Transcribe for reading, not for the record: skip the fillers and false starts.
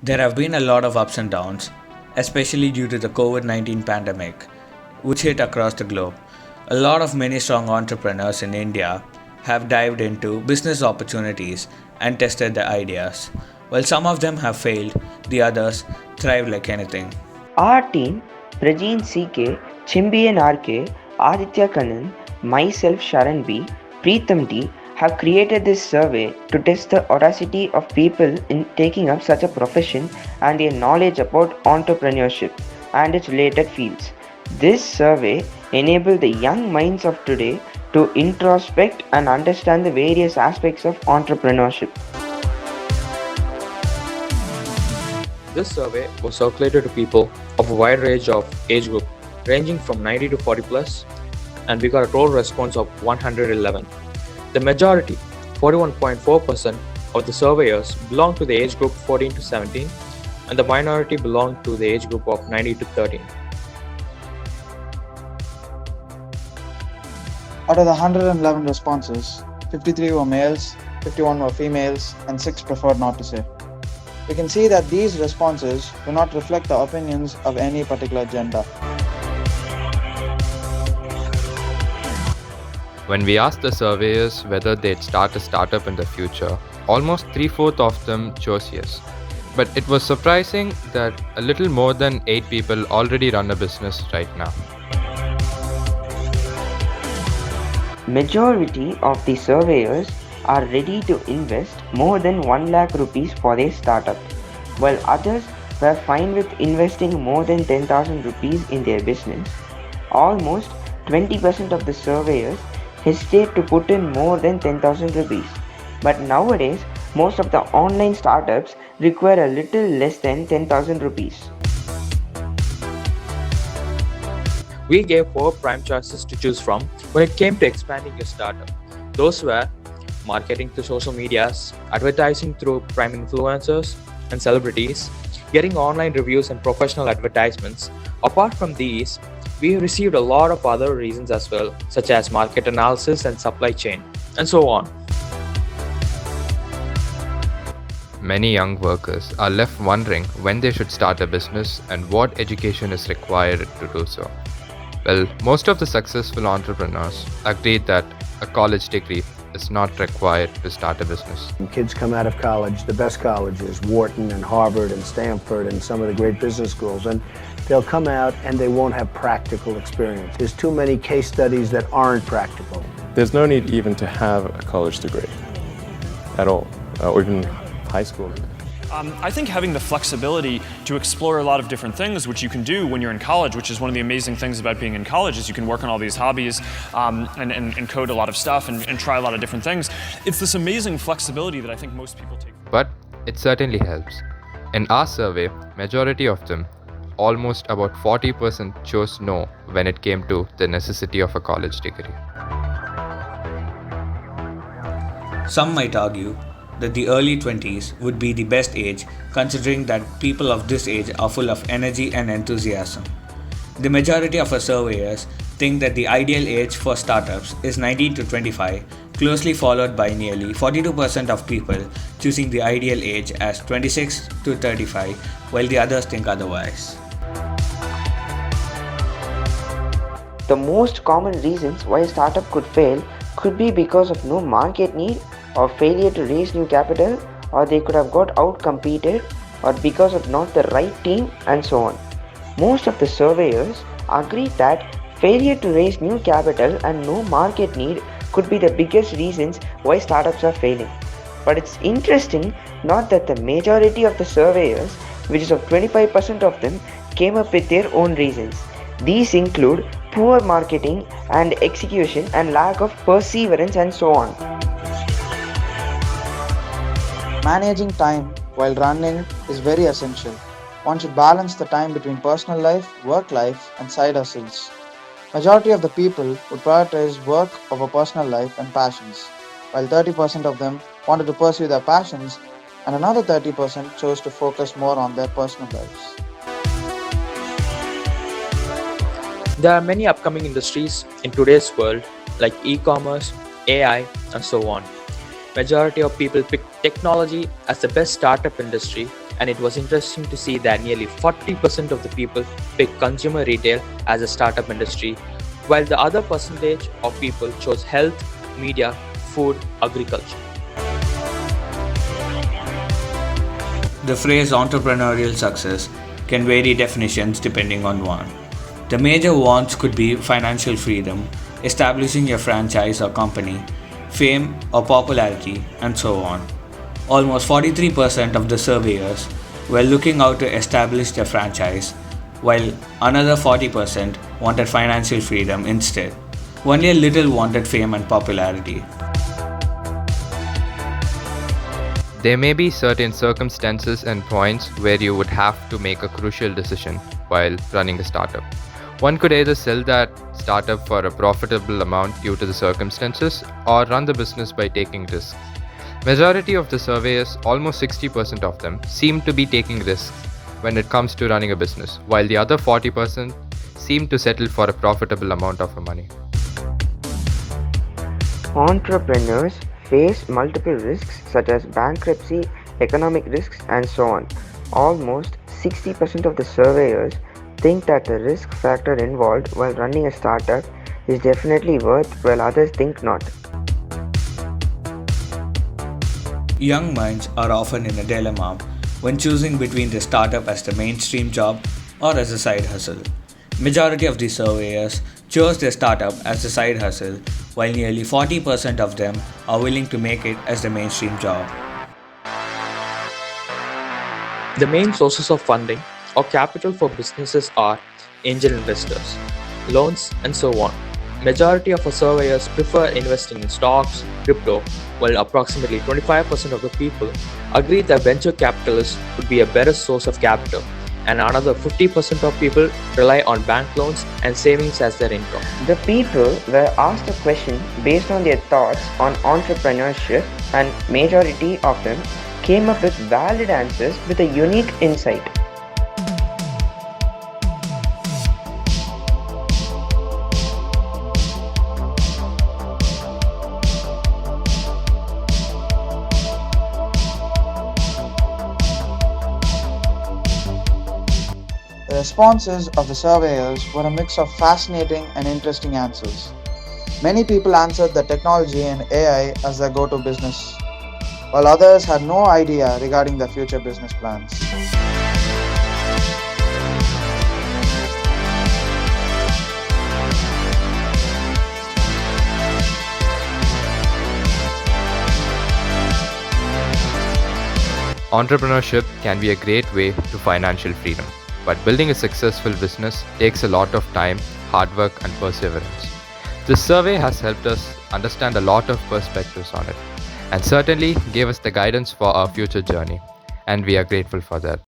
There have been a lot of ups and downs, especially due to the COVID-19 pandemic, which hit across the globe. A lot of many strong entrepreneurs in India have dived into business opportunities and tested their ideas. While some of them have failed, the others thrive like anything. Our team, Prajein C K, Chembian R K, Adhithya Kannan, myself Sharan B, Pritham D, have created this survey to test the audacity of people in taking up such a profession and their knowledge about entrepreneurship and its related fields. This survey enabled the young minds of today to introspect and understand the various aspects of entrepreneurship. This survey was circulated to people of a wide range of age group ranging from 90 to 40 plus, and we got a total response of 111. The majority, 41.4% of the surveyors belonged to the age group 14 to 17, and the minority belonged to the age group of 90 to 13. Out of the 111 responses, 53 were males, 51 were females, and 6 preferred not to say. We can see that these responses do not reflect the opinions of any particular gender. When we asked the surveyors whether they'd start a startup in the future, almost 3/4 of them chose yes. But it was surprising that a little more than 8 people already run a business right now. Majority of the surveyors are ready to invest more than 1 lakh rupees for their startup, while others were fine with investing more than 10,000 rupees in their business. Almost 20% of the surveyors hesitate to put in more than 10,000 rupees. But nowadays, most of the online startups require a little less than 10,000 rupees. We gave 4 prime choices to choose from when it came to expanding your startup. Those were marketing through social medias, advertising through prime influencers and celebrities, getting online reviews and professional advertisements. Apart from these, we received a lot of other reasons as well, such as market analysis and supply chain, and so on. Many young workers are left wondering when they should start a business and what education is required to do so. Well, most of the successful entrepreneurs agree that a college degree is not required to start a business. When kids come out of college, the best colleges, Wharton and Harvard and Stanford and some of the great business schools, and they'll come out and they won't have practical experience. There's too many case studies that aren't practical. There's no need even to have a college degree at all, or even high school. I think having the flexibility to explore a lot of different things, which you can do when you're in college, which is one of the amazing things about being in college, is you can work on all these hobbies and code a lot of stuff and try a lot of different things. It's this amazing flexibility that I think most people take. But it certainly helps. In our survey, majority of them, almost about 40%, chose no when it came to the necessity of a college degree. Some might argue that the early 20s would be the best age, considering that people of this age are full of energy and enthusiasm. The majority of our surveyors think that the ideal age for startups is 19 to 25, closely followed by nearly 42% of people choosing the ideal age as 26 to 35, while the others think otherwise. The most common reasons why a startup could fail could be because of no market need, or failure to raise new capital, or they could have got out-competed, or because of not the right team, and so on. Most of the surveyors agree that failure to raise new capital and no market need could be the biggest reasons why startups are failing. But it's interesting not that the majority of the surveyors, which is of 25% of them, came up with their own reasons. These include poor marketing and execution and lack of perseverance and so on. Managing time while running is very essential. One should balance the time between personal life, work life, and side hustles. Majority of the people would prioritize work over personal life and passions, while 30% of them wanted to pursue their passions, and another 30% chose to focus more on their personal lives. There are many upcoming industries in today's world like e-commerce, AI, and so on. Majority of people pick technology as the best startup industry, and it was interesting to see that nearly 40% of the people picked consumer retail as a startup industry, while the other percentage of people chose health, media, food, agriculture. The phrase entrepreneurial success can vary definitions depending on one. The major wants could be financial freedom, establishing a franchise or company, fame or popularity, and so on. Almost 43% of the surveyors were looking out to establish their franchise, while another 40% wanted financial freedom instead. Only a little wanted fame and popularity. There may be certain circumstances and points where you would have to make a crucial decision while running a startup. One could either sell that startup for a profitable amount due to the circumstances or run the business by taking risks. Majority of the surveyors, almost 60% of them, seem to be taking risks when it comes to running a business, while the other 40% seem to settle for a profitable amount of money. Entrepreneurs face multiple risks such as bankruptcy, economic risks, and so on. Almost 60% of the surveyors think that the risk factor involved while running a startup is definitely worth, while others think not. Young minds are often in a dilemma when choosing between the startup as the mainstream job or as a side hustle. Majority of the surveyors chose their startup as a side hustle, while nearly 40% of them are willing to make it as the mainstream job. The main sources of funding or capital for businesses are angel investors, loans, and so on. Majority of our surveyors prefer investing in stocks, crypto, while approximately 25% of the people agree that venture capitalists would be a better source of capital, and another 50% of people rely on bank loans and savings as their income. The people were asked a question based on their thoughts on entrepreneurship, and majority of them came up with valid answers with a unique insight. The responses of the surveyors were a mix of fascinating and interesting answers. Many people answered that technology and AI as their go-to business, while others had no idea regarding their future business plans. Entrepreneurship can be a great way to financial freedom, but building a successful business takes a lot of time, hard work, and perseverance. This survey has helped us understand a lot of perspectives on it, and certainly gave us the guidance for our future journey, and we are grateful for that.